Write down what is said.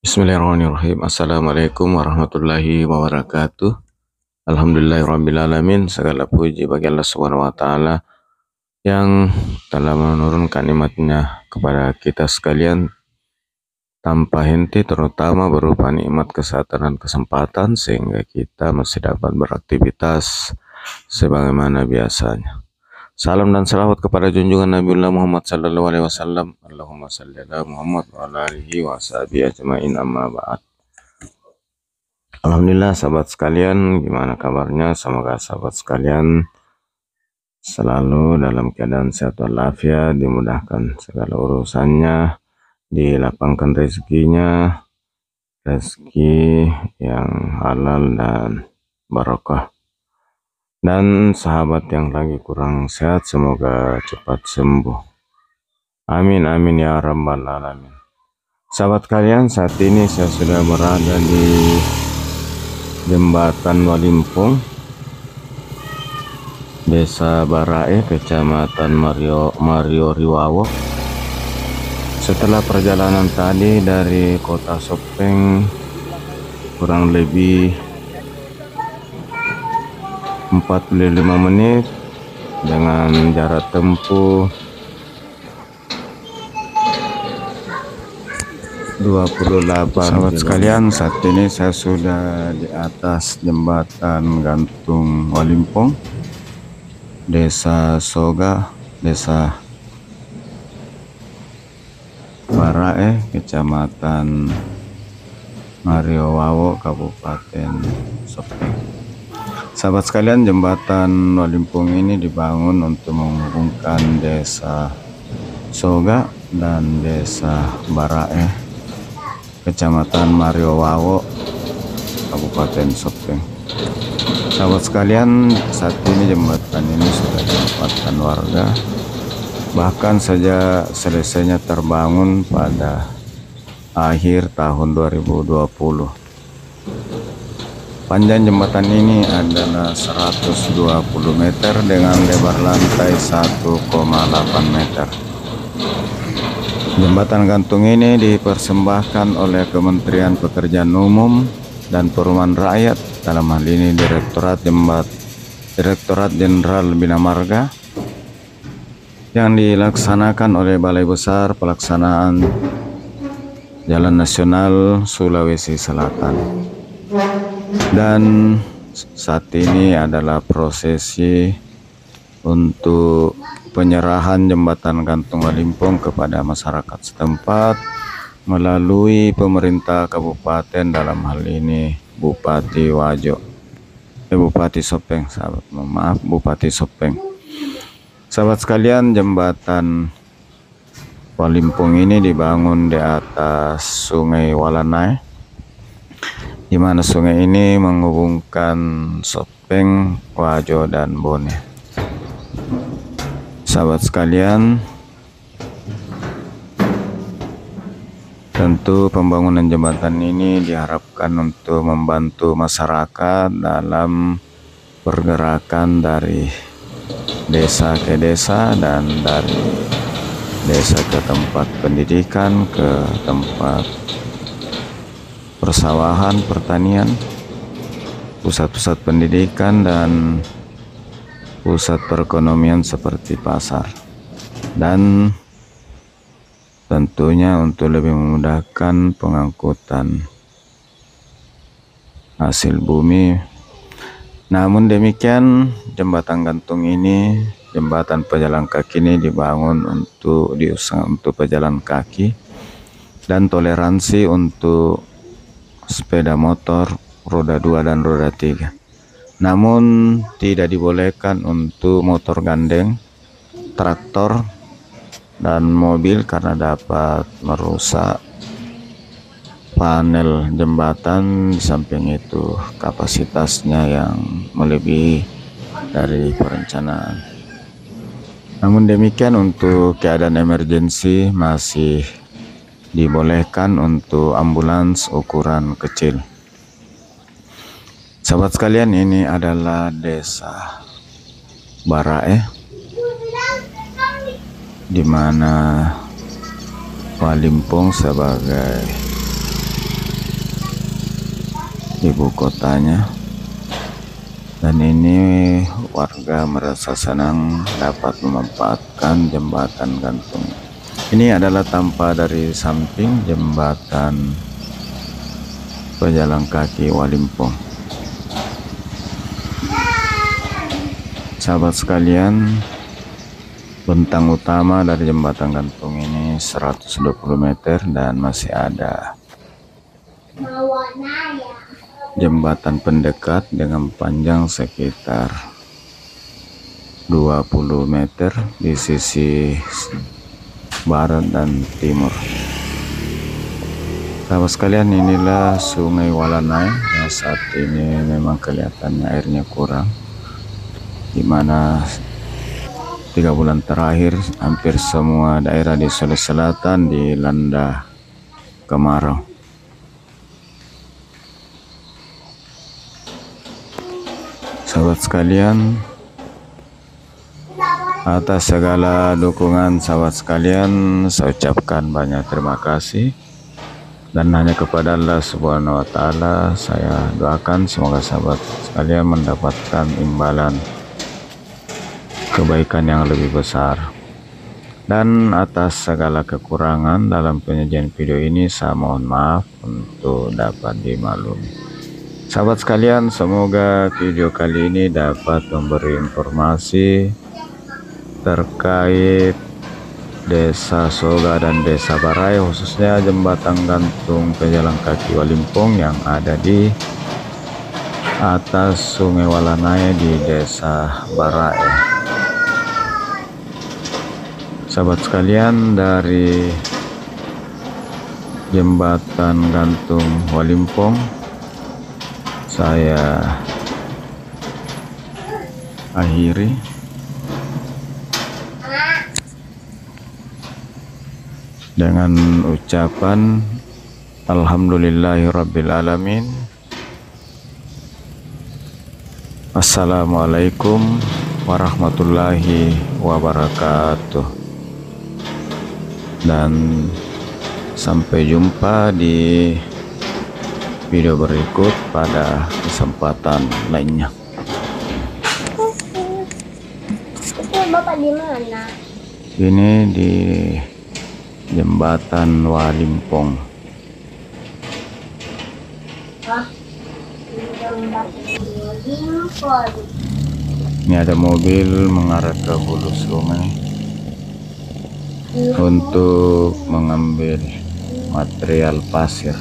Bismillahirrahmanirrahim. Assalamualaikum warahmatullahi wabarakatuh. Alhamdulillahirrabbilalamin. Segala puji bagi Allah Subhanahu wa Ta'ala yang telah menurunkan nikmat-Nya kepada kita sekalian tanpa henti, terutama berupa nikmat kesehatan dan kesempatan, sehingga kita masih dapat beraktivitas sebagaimana biasanya. Salam dan salawat kepada junjungan Nabiullah Muhammad sallallahu alaihi wasallam. Allahumma salli ala Muhammad wa ala alihi wa sahbihi ajmain, amma ba'd. Alhamdulillah sahabat sekalian, gimana kabarnya? Semoga sahabat sekalian selalu dalam keadaan sehat walafiat, dimudahkan segala urusannya, dilapangkan rezekinya, rezeki yang halal dan barokah. Dan sahabat yang lagi kurang sehat, semoga cepat sembuh. Amin, amin ya rabbal alamin. Sahabat kalian, saat ini saya sudah berada di Jembatan Walimpung, Desa Barae, Kecamatan Mario Riwawo. Setelah perjalanan tadi dari Kota Sopeng kurang lebih 45 menit dengan jarak tempuh 28. Sahabat sekalian, saat ini saya sudah di atas jembatan gantung Walimpung, Desa Soga, Desa Barae, Kecamatan Mario Wawo, Kabupaten Sopeng. Sahabat sekalian, jembatan Walimpung ini dibangun untuk menghubungkan Desa Soga dan Desa Barae, Kecamatan Mario Wawo, Kabupaten Sopeng. Sahabat sekalian, saat ini jembatan ini sudah dimanfaatkan warga, bahkan saja selesainya terbangun pada akhir tahun 2020. Panjang jembatan ini adalah 120 meter dengan lebar lantai 1,8 meter. Jembatan gantung ini dipersembahkan oleh Kementerian Pekerjaan Umum dan Perumahan Rakyat, dalam hal ini Direktorat Jenderal Bina Marga, yang dilaksanakan oleh Balai Besar Pelaksanaan Jalan Nasional Sulawesi Selatan. Dan saat ini adalah prosesi untuk penyerahan jembatan gantung Walimpung kepada masyarakat setempat melalui pemerintah kabupaten, dalam hal ini Bupati Sopeng, Bupati Sopeng. Sahabat sekalian, jembatan Walimpung ini dibangun di atas Sungai Walanai, di mana sungai ini menghubungkan Sopeng, Wajo, dan Bone. Sahabat sekalian, tentu pembangunan jembatan ini diharapkan untuk membantu masyarakat dalam pergerakan dari desa ke desa dan dari desa ke tempat pendidikan, ke tempat persawahan, pertanian, pusat-pusat pendidikan, dan pusat perekonomian seperti pasar. Dan tentunya untuk lebih memudahkan pengangkutan hasil bumi. Namun demikian, jembatan gantung ini, jembatan pejalan kaki ini dibangun untuk pejalan kaki dan toleransi untuk sepeda motor roda 2 dan roda 3. Namun tidak dibolehkan untuk motor gandeng, traktor, dan mobil karena dapat merusak panel jembatan. Di samping itu kapasitasnya yang melebihi dari perencanaan. Namun demikian, untuk keadaan emergensi masih dibolehkan untuk ambulans ukuran kecil. Sahabat sekalian, ini adalah Desa Barae, di mana Walimpung sebagai ibu kotanya. Dan ini warga merasa senang dapat memanfaatkan jembatan gantung. Ini adalah tampak dari samping jembatan pejalan kaki Walimpong. Sahabat sekalian, bentang utama dari jembatan gantung ini 120 meter dan masih ada jembatan pendekat dengan panjang sekitar 20 meter di sisi barat dan timur. Sahabat sekalian, inilah Sungai Walanai yang saat ini memang kelihatannya airnya kurang, dimana 3 bulan terakhir hampir semua daerah di Sulawesi Selatan dilanda kemarau. Sahabat sekalian, atas segala dukungan sahabat sekalian, saya ucapkan banyak terima kasih. Dan hanya kepada Allah Subhanahu wa Ta'ala saya doakan semoga sahabat sekalian mendapatkan imbalan kebaikan yang lebih besar. Dan atas segala kekurangan dalam penyajian video ini saya mohon maaf untuk dapat dimaklumi. Sahabat sekalian, semoga video kali ini dapat memberi informasi terkait Desa Soga dan Desa Barai, khususnya jembatan gantung pejalan kaki Walimpong yang ada di atas Sungai Walanai di Desa Barai. Sahabat sekalian, dari jembatan gantung Walimpong saya akhiri. Dengan ucapan Alhamdulillahirrabbilalamin. Assalamualaikum warahmatullahi wabarakatuh. Dan sampai jumpa di video berikut pada kesempatan lainnya. Itu Bapak di mana? Ini di jembatan Walimpong. Ini ada mobil mengarah ke hulu sungai untuk mengambil material pasir.